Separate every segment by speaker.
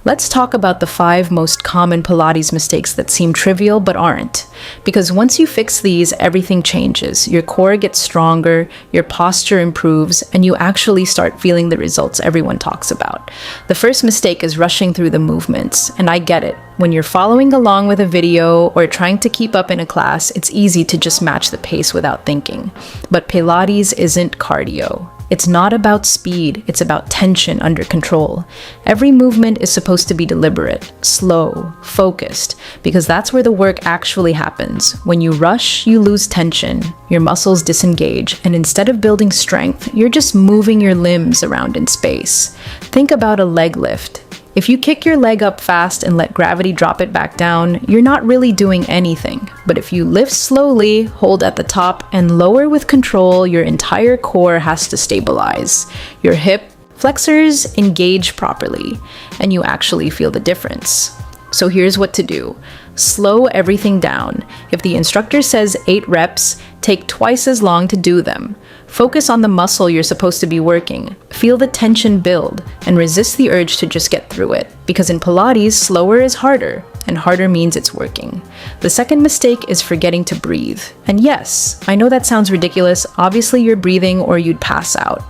Speaker 1: Let's talk about the 5 most common Pilates mistakes that seem trivial but aren't. Because once you fix these, everything changes. Your core gets stronger, your posture improves, and you actually start feeling the results everyone talks about. The first mistake is rushing through the movements, and I get it. When you're following along with a video or trying to keep up in a class, it's easy to just match the pace without thinking. But Pilates isn't cardio. It's not about speed, it's about tension under control. Every movement is supposed to be deliberate, slow, focused, because that's where the work actually happens. When you rush, you lose tension, your muscles disengage, and instead of building strength, you're just moving your limbs around in space. Think about a leg lift. If you kick your leg up fast and let gravity drop it back down, you're not really doing anything. But if you lift slowly, hold at the top, and lower with control, your entire core has to stabilize. Your hip flexors engage properly, and you actually feel the difference. So here's what to do. Slow everything down. If the instructor says 8 reps, take twice as long to do them. Focus on the muscle you're supposed to be working. Feel the tension build, and resist the urge to just get through it. Because in Pilates, slower is harder, and harder means it's working. The second mistake is forgetting to breathe. And yes, I know that sounds ridiculous. Obviously you're breathing or you'd pass out.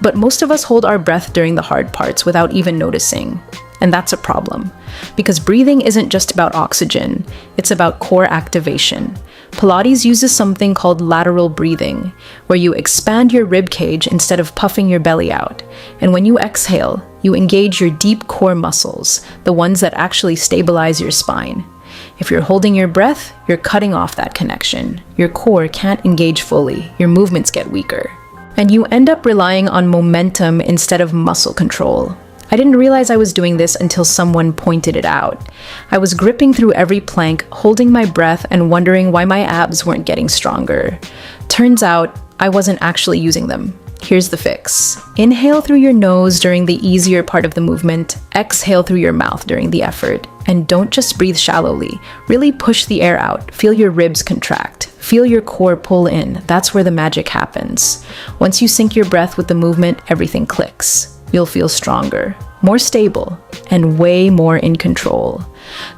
Speaker 1: But most of us hold our breath during the hard parts without even noticing. And that's a problem. Because breathing isn't just about oxygen, it's about core activation. Pilates uses something called lateral breathing, where you expand your rib cage instead of puffing your belly out. And when you exhale, you engage your deep core muscles, the ones that actually stabilize your spine. If you're holding your breath, you're cutting off that connection. Your core can't engage fully, your movements get weaker. And you end up relying on momentum instead of muscle control. I didn't realize I was doing this until someone pointed it out. I was gripping through every plank, holding my breath and wondering why my abs weren't getting stronger. Turns out, I wasn't actually using them. Here's the fix. Inhale through your nose during the easier part of the movement. Exhale through your mouth during the effort. And don't just breathe shallowly. Really push the air out. Feel your ribs contract. Feel your core pull in. That's where the magic happens. Once you sync your breath with the movement, everything clicks. You'll feel stronger, more stable, and way more in control.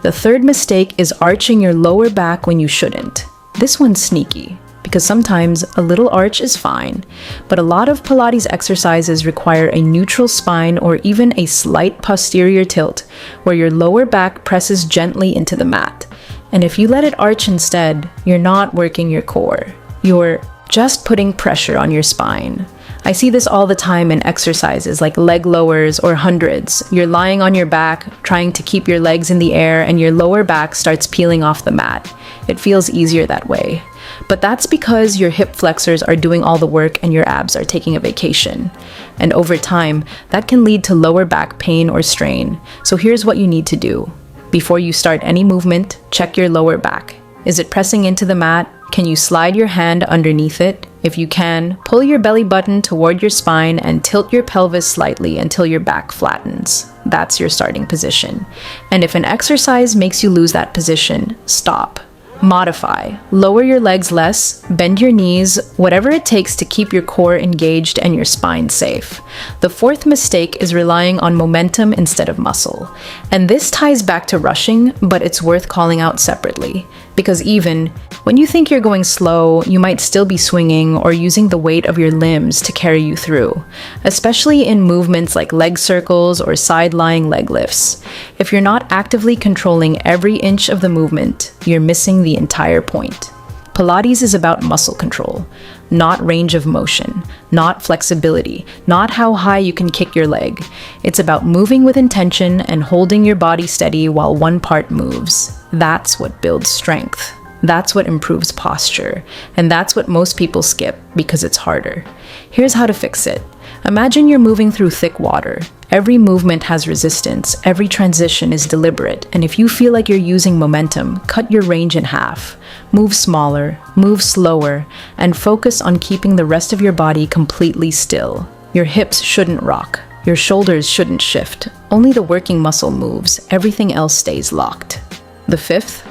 Speaker 1: The third mistake is arching your lower back when you shouldn't. This one's sneaky, because sometimes a little arch is fine, but a lot of Pilates exercises require a neutral spine or even a slight posterior tilt, where your lower back presses gently into the mat. And if you let it arch instead, you're not working your core. You're just putting pressure on your spine. I see this all the time in exercises like leg lowers or hundreds. You're lying on your back, trying to keep your legs in the air, and your lower back starts peeling off the mat. It feels easier that way. But that's because your hip flexors are doing all the work and your abs are taking a vacation. And over time, that can lead to lower back pain or strain. So here's what you need to do. Before you start any movement, check your lower back. Is it pressing into the mat? Can you slide your hand underneath it? If you can, pull your belly button toward your spine and tilt your pelvis slightly until your back flattens. That's your starting position. And if an exercise makes you lose that position, stop. Modify. Lower your legs less, bend your knees, whatever it takes to keep your core engaged and your spine safe. The fourth mistake is relying on momentum instead of muscle. And this ties back to rushing, but it's worth calling out separately. Because even when you think you're going slow, you might still be swinging or using the weight of your limbs to carry you through, especially in movements like leg circles or side-lying leg lifts. If you're not actively controlling every inch of the movement, you're missing the entire point. Pilates is about muscle control, not range of motion, not flexibility, not how high you can kick your leg. It's about moving with intention and holding your body steady while one part moves. That's what builds strength. That's what improves posture. And that's what most people skip because it's harder. Here's how to fix it. Imagine you're moving through thick water. Every movement has resistance, every transition is deliberate, and if you feel like you're using momentum, cut your range in half. Move smaller, move slower, and focus on keeping the rest of your body completely still. Your hips shouldn't rock. Your shoulders shouldn't shift. Only the working muscle moves. Everything else stays locked. The fifth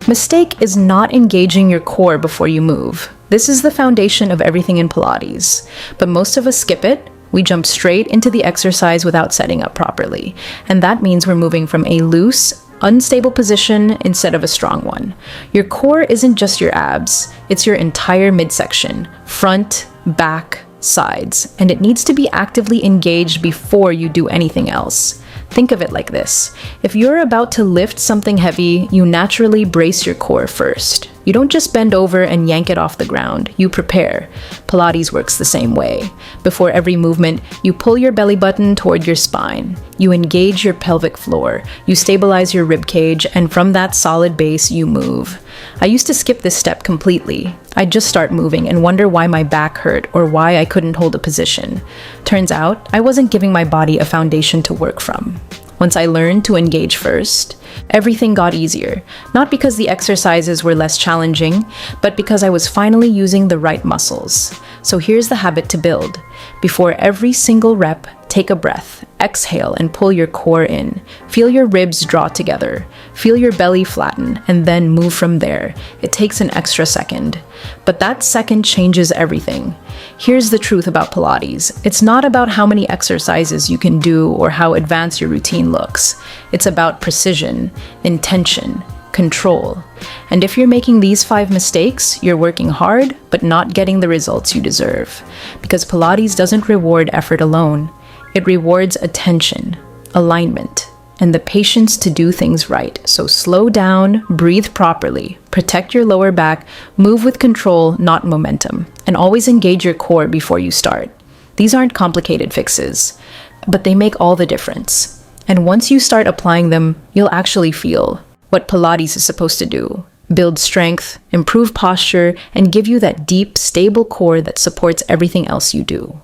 Speaker 1: mistake is not engaging your core before you move. This is the foundation of everything in Pilates, but most of us skip it. We jump straight into the exercise without setting up properly. And that means we're moving from a loose, unstable position instead of a strong one. Your core isn't just your abs, it's your entire midsection, front, back, sides, and it needs to be actively engaged before you do anything else. Think of it like this. If you're about to lift something heavy, you naturally brace your core first. You don't just bend over and yank it off the ground. You prepare. Pilates works the same way. Before every movement, you pull your belly button toward your spine. You engage your pelvic floor. You stabilize your rib cage, and from that solid base, you move. I used to skip this step completely. I'd just start moving and wonder why my back hurt or why I couldn't hold a position. Turns out, I wasn't giving my body a foundation to work from. Once I learned to engage first, everything got easier. Not because the exercises were less challenging, but because I was finally using the right muscles. So here's the habit to build. Before every single rep, take a breath, exhale, and pull your core in. Feel your ribs draw together. Feel your belly flatten, and then move from there. It takes an extra second. But that second changes everything. Here's the truth about Pilates. It's not about how many exercises you can do or how advanced your routine looks. It's about precision, intention, control. And if you're making these 5 mistakes, you're working hard, but not getting the results you deserve. Because Pilates doesn't reward effort alone. It rewards attention, alignment, and the patience to do things right. So slow down, breathe properly, protect your lower back, move with control, not momentum, and always engage your core before you start. These aren't complicated fixes, but they make all the difference. And once you start applying them, you'll actually feel what Pilates is supposed to do. Build strength, improve posture, and give you that deep, stable core that supports everything else you do.